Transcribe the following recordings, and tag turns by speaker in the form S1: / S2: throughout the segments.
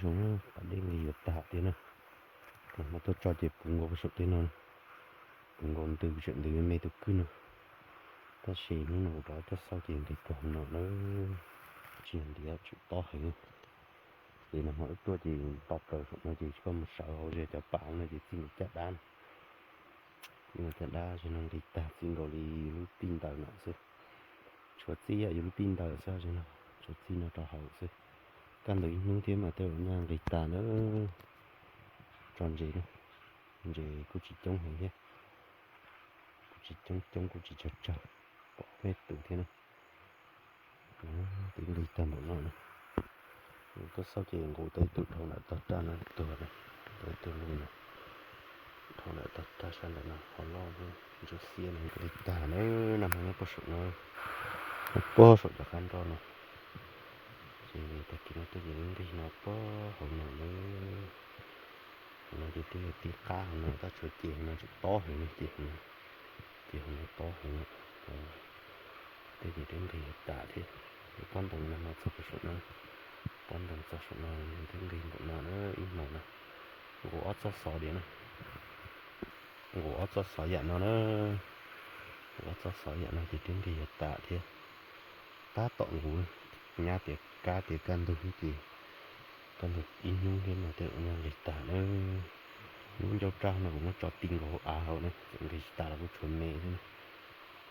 S1: xuống ở đây người tạ thế nào mà tôi cho chị cùng có số tiền nào cùng còn từ chuyện từ mấy tôi cứ nữa ta sẽ nó đó cho sau chuyện thì còn nó chuyện thì chịu to hơn thì nó hỏi tôi chỉ tọt rồi nó chỉ có một sợ rồi cho bạn nó chỉ xin chặt đan nhưng mà chặt đa cho nó đi tạ xin gọi đi tin tờ nó sẽ chuột gì à dùng tin tờ sao cho nó chuột gì nó cho hậu sẽ căn đối những thế mà tôi nhang đi tạ nó tròn gì đó rồi cô chỉ trông hình nhé cô chỉ trông cô chỉ chặt bỏ hết tự thế nào tính đi tầm một nọ này có sau khi ngủ tới tự thầu lại tắt ra nó từ này tới từ luôn này thầu lại tắt ra sang lại nó họ lo luôn cho xe này đi tả nó nằm nó có sự nó có sự cho khăn cho nó thì ta kia nó tới những cái nó có hồi nào nó đi đi cá nó ta chơi tiền nó to hơn tiền nó to hơn thế thì đến thì tạ thì con đồng nó sắp sửa nó con đồng sắp sửa nó đến thì nó im màu nó gỗ cho sò điện nó gỗ cho sò dạn nó gỗ cho sò dạn nó thì đến thì tạ thì ta tọng gỗ nhà tiệc cá tiệc can được gì can được in nhung lên mà tự nhà lịch tạ nó muốn cho trang nó cũng cho tin gỗ ảo nữa lịch tạ là cũng chuẩn mẹ thôi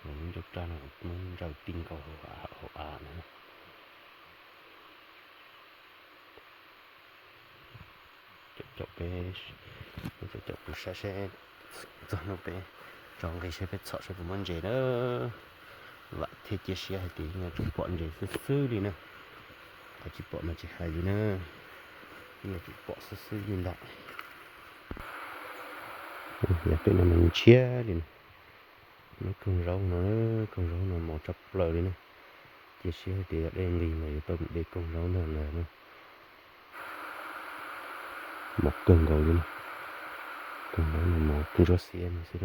S1: muốn cho trang nó muốn cho tin gỗ ảo nữa chụp bé chụp cái sẽ cho nó bé trong cái sẽ biết sợ sẽ cũng muốn gì đó vậy thì chia sẻ thì nghe chụp bọn gì sư đi nè có chụp bọn mà chỉ hay gì nè nghe chụp bọn sư nhìn lại giờ cái này mình chia đi nó cần rau nó màu chọc lời đi nè chia sẻ thì ở đây gì mà tôi để cần rau là một cần gầu đi cần rau là một cái rau xiêm sẽ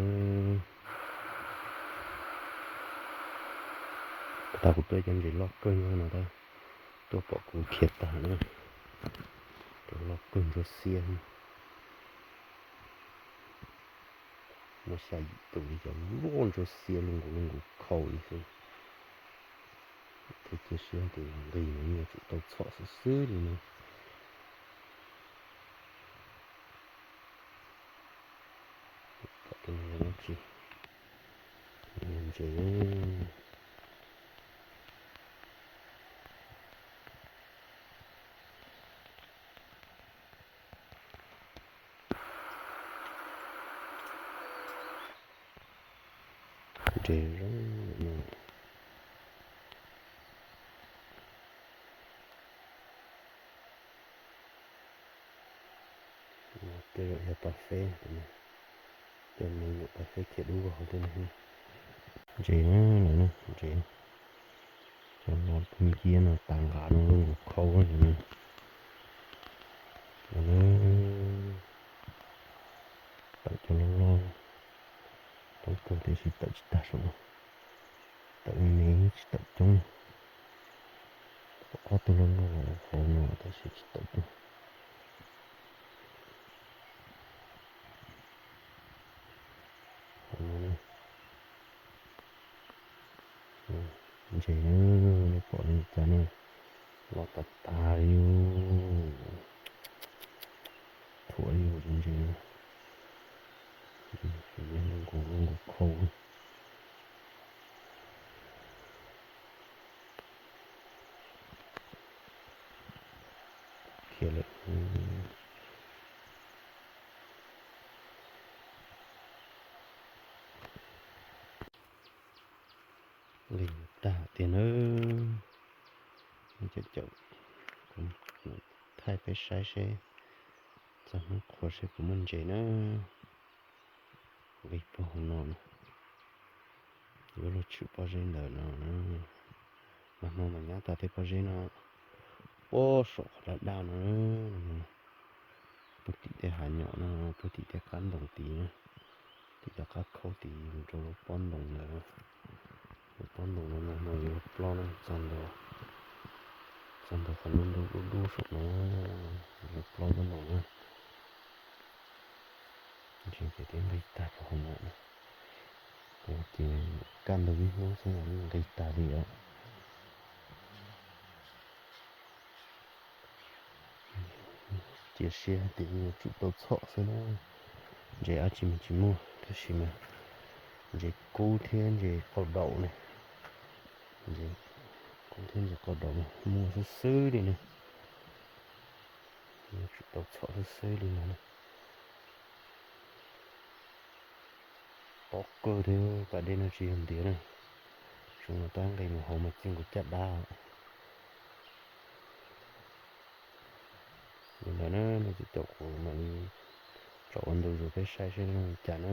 S1: ta cũng tới chân gì lót cơn nào ta tôi bỏ cũng thiệt ta nữa tôi lót cơn rau xiêm nó sẽ tụi cho luôn rau xiêm luôn khâu đi thì chia sẻ thì gì mà chúng tôi sợ xứ đi nữa cái này nó chỉ để rong cái rồi cà phê cho mình một cà phê kia đủ vào thế này chỉ nữa chỉ cho nó bên kia nó tăng cả nó luôn khâu nữa nó tại cho nó lo tôi có thể sẽ tự ta số tự mình tự trong có tôi nó khâu nó ta sẽ tự chỉ nó bỏ lên cho nó lọt tạt ta đi thổi vô chính gì nó cũng khâu kia lại liền ta tiền chậm cũng thay phải sai xe cho nó khó sẽ của mình chạy nó bị bỏ nó rồi chịu bao giờ nó mà nhá ta thấy bao giờ nó ô sọ đã đau nó bút tí để hạ nhỏ nó bút tí để cắn đồng tí thì đã cắt khâu tí cho nó bón đồng nữa bón đồng nó lo nó dần đồ còn luôn đủ sọ nó Lâu nó nổ nữa. Chỉ phải đến gây tạt vào hồn nữa. Thì can đầu nó sẽ là gây tạt đi ạ. Chia sẻ thì chút đầu sọ sẽ nó dễ ăn chỉ mua thế gì mà dễ cố thiên dễ cột đậu này dễ cố thiên dễ cột đậu mua sứ đi này chút đầu sọ sứ đi này bóc cơ thế cả đây nó chỉ hình tiếng này chúng nó toàn cái hồ mà chân của chặt đau nên là nó chỉ chọc của mình chọn đồ rồi cái sai nó chả nó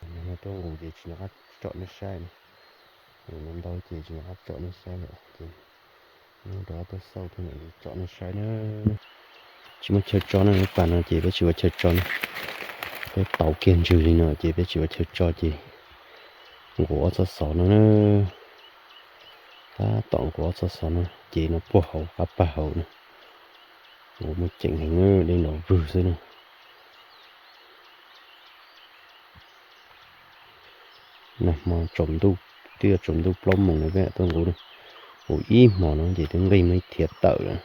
S1: nhưng mà tôi ngủ thì chỉ nó chọn nó sai này mình đâu chỉ nó chọn nó sai nữa thì nó đó tôi sau thì mình chọn nó sai nữa chỉ mà chơi cho nó bạn nó chỉ biết chỉ chơi cho nó cái tàu kiên trừ gì nữa chỉ biết chỉ chơi cho gì của cho sọ nó ta tổng của cho sọ nó chỉ nó bùa hậu cặp bà hậu nữa ngủ một chỉnh hình nó đi nổ vừa xí nữa nè mà trộm tu tia trộm tu plom mùng này vậy tôi ngủ đây ngủ im mà nó chỉ tiếng gây mấy thiệt tợ rồi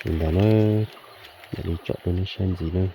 S1: mình đã nó đi chọn nó xem gì nữa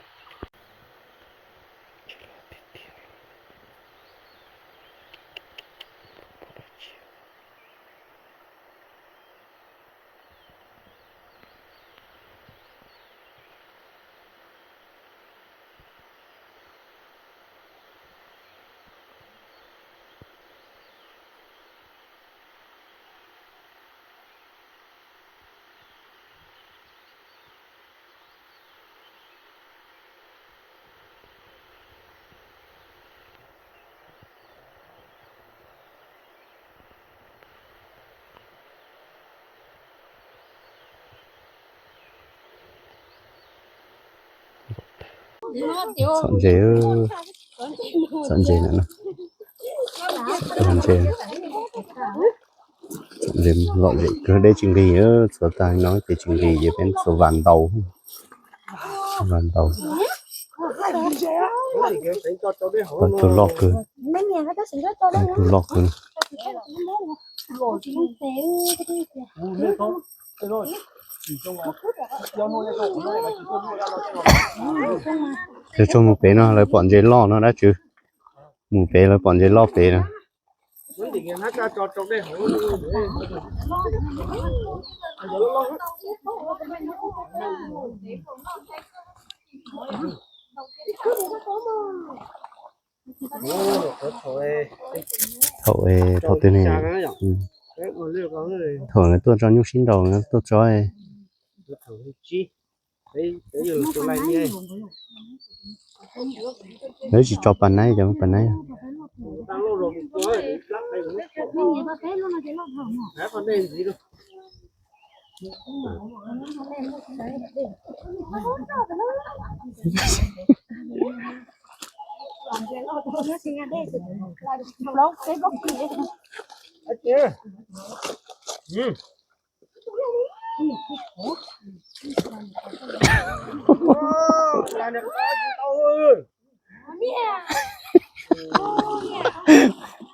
S1: Sẵn dễ nữa sẵn dễ loại dễ cứ đây chừng gì nữa số ta nói về chừng gì về bên số vàng đầu tôi lọt cơ tôi lọt cơ cho một bé nó lấy bọn dây lo nó đã chứ một bé lấy bọn dây lo bé nè thầu tên này thầu này tôi cho nhúc xin đầu nó tôi cho ấy đấy chỉ cho bàn này cho bàn này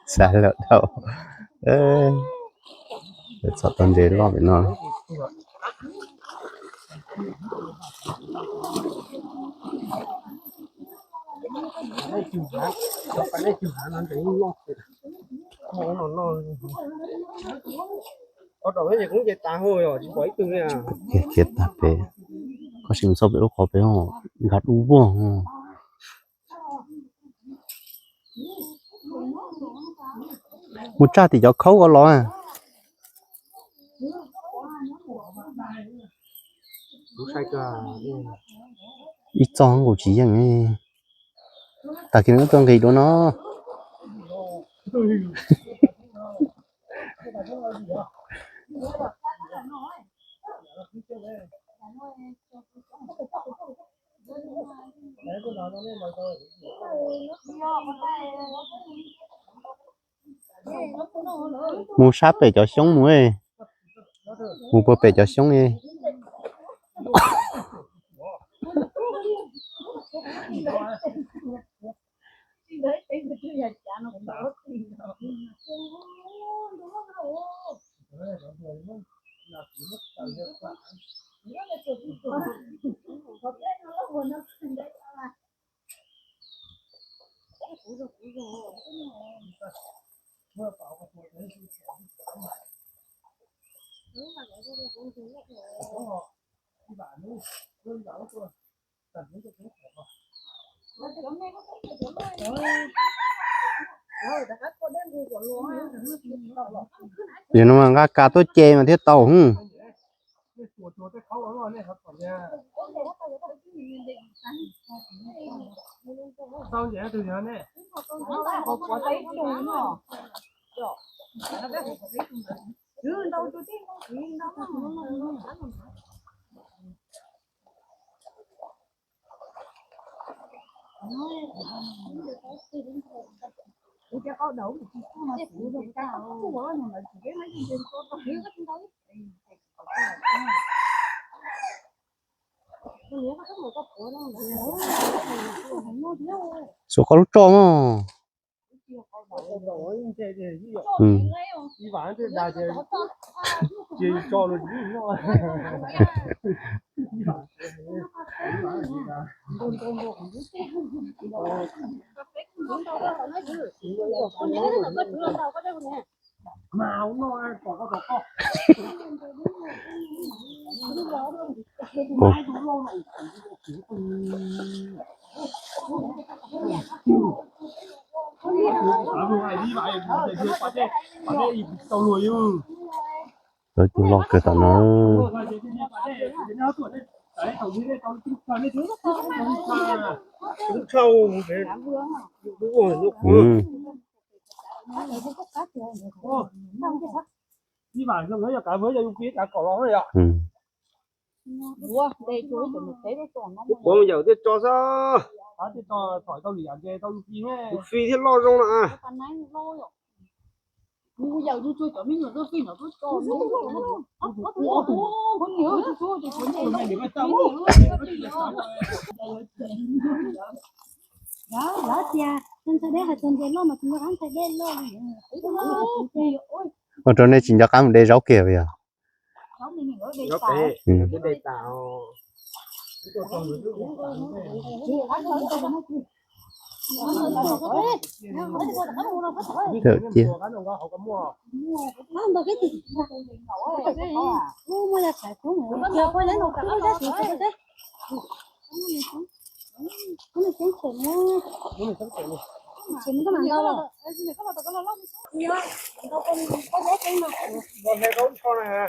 S1: xả lợn đâu sợ con dế lo bị nó kiệt tạp về có chừng sau bị lúc khó bé họ gạt u vuông một cha thì cho khâu có lo à ít tròn của chịอย่างนี้แต่กินก็ต้องกี่ตัวเนาะmua sáp để cho sống muối Mu po pe cho xong đi. Vì nó mà cá tôi chê mà thiết tàu hưng. Số có lúc trộm không?
S2: Đi bán thì đại thì chỉ cho nó đi thôi. Màu nó còn có độc
S1: Rồi chú lo cái tao nó
S2: sâu đi bán xong rồi cả với dùng kia cả cỏ ló rồi ạ. Bố bây giờ tiết cho sao? Tiết cho thỏi tao liền chơi tao gì nghe. Phi thiết lo rong nè.
S3: Bây giờ tôi chui cho mình rồi tôi phi nó tôi cho con nhớ tôi cho con nhớ đó tia chân sẽ để hay chân để lo mà chân ăn sẽ để lo
S1: ở trong này chính cho cam để rau kia vậy à?
S2: Rau kia, cái đây tạo
S1: Được chưa?
S3: Không được cái gì. Mua là phải cũng chưa có lấy một cái đó thì cái đấy. Cái này cũng phải mua. Chỉ có màn đâu rồi. Nhớ, đâu có giá cái mà.
S2: Còn này có cho này hả?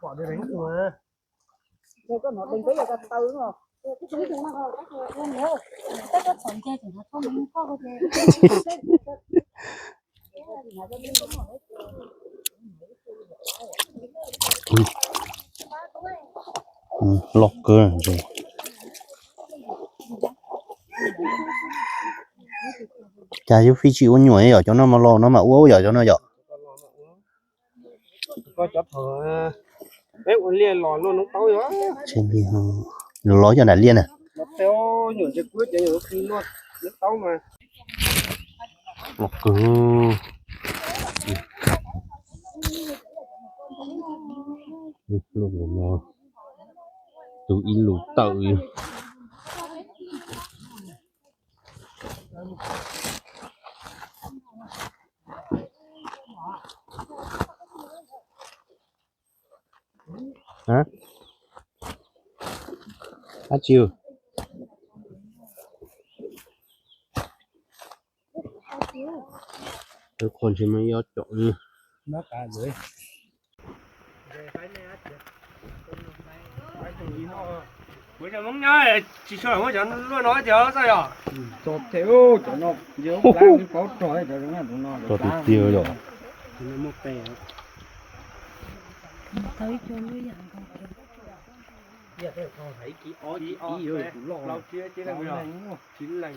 S2: Quả đây đánh rồi.
S3: Đây có nó đánh cái là tao đúng không? Cái túi chúng nó các nhớ. Tất cả phần chơi thì nó không có cái
S1: lọc cơ rồi. Chả giúp phi chịu nhồi ở cho nó mà lo nó mà uống ở cho nó dọ.
S2: Có chấp hở. Đấy uống liền lò luôn nó tao quá.
S1: Trên đi ha. Ló cho đại liên à?
S2: Nó theo nhổn cái quyết cho nó khi luôn. Nó tao mà.
S1: Lọc cơ. Lục mà. Tụi in lục tự. Hả? Hả chưa? Tôi còn chỉ mới chọn nữa.
S2: Nó cả rồi. Bây giờ mong nhá, chỉ cho nó cho nó nói cho sao vậy? Cho theo cho nó nhiều lang đi có trọi cho nó
S1: Cho tí tiêu rồi.
S2: Nó một bè.
S3: tới cho nó dặn con.
S2: Giờ theo con thấy kỹ rồi lâu chưa chứ là bây giờ chín lành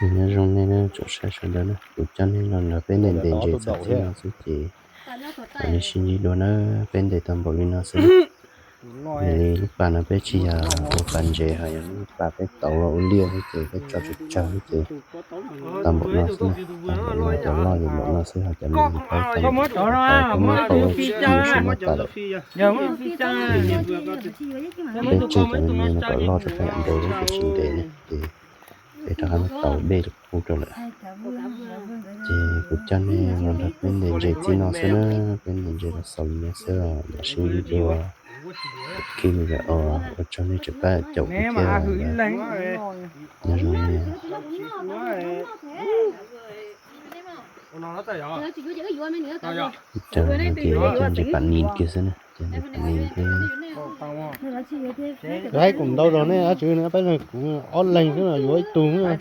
S1: Nên rong nên nó chỗ sai sai đó nó cho nên là bên nền đền chế sao chứ nó sẽ chỉ anh xin đi đó nó bên để tầm bộ nó sẽ thì lúc bà nó bé chỉ là một phần chế hay là lúc bà bé tàu rồi liên cái cho cái tầm bộ nó sẽ nó cho lo thì bộ nó sẽ học cho mình phải tầm bộ nó tàu phi cha
S2: giờ mới phi cha
S1: bên trên cho nên nó có lo cho phải ăn đồ cái chính đề này để cho hắn tàu bê được phụ trở lại thì cũng cho nên nó đặt bên đền chế chỉ nó sẽ nó bên đền chế là sống nó sẽ là sinh đi đồ khi mình là cho nên chỉ phải chậu cái kia là nó rồi nè cho nên thì cho nên bạn nhìn kia xem cho nên bạn nhìn cái gái cũng đâu rồi nè chứ nữa phải là cũng online nữa là vô tùng nữa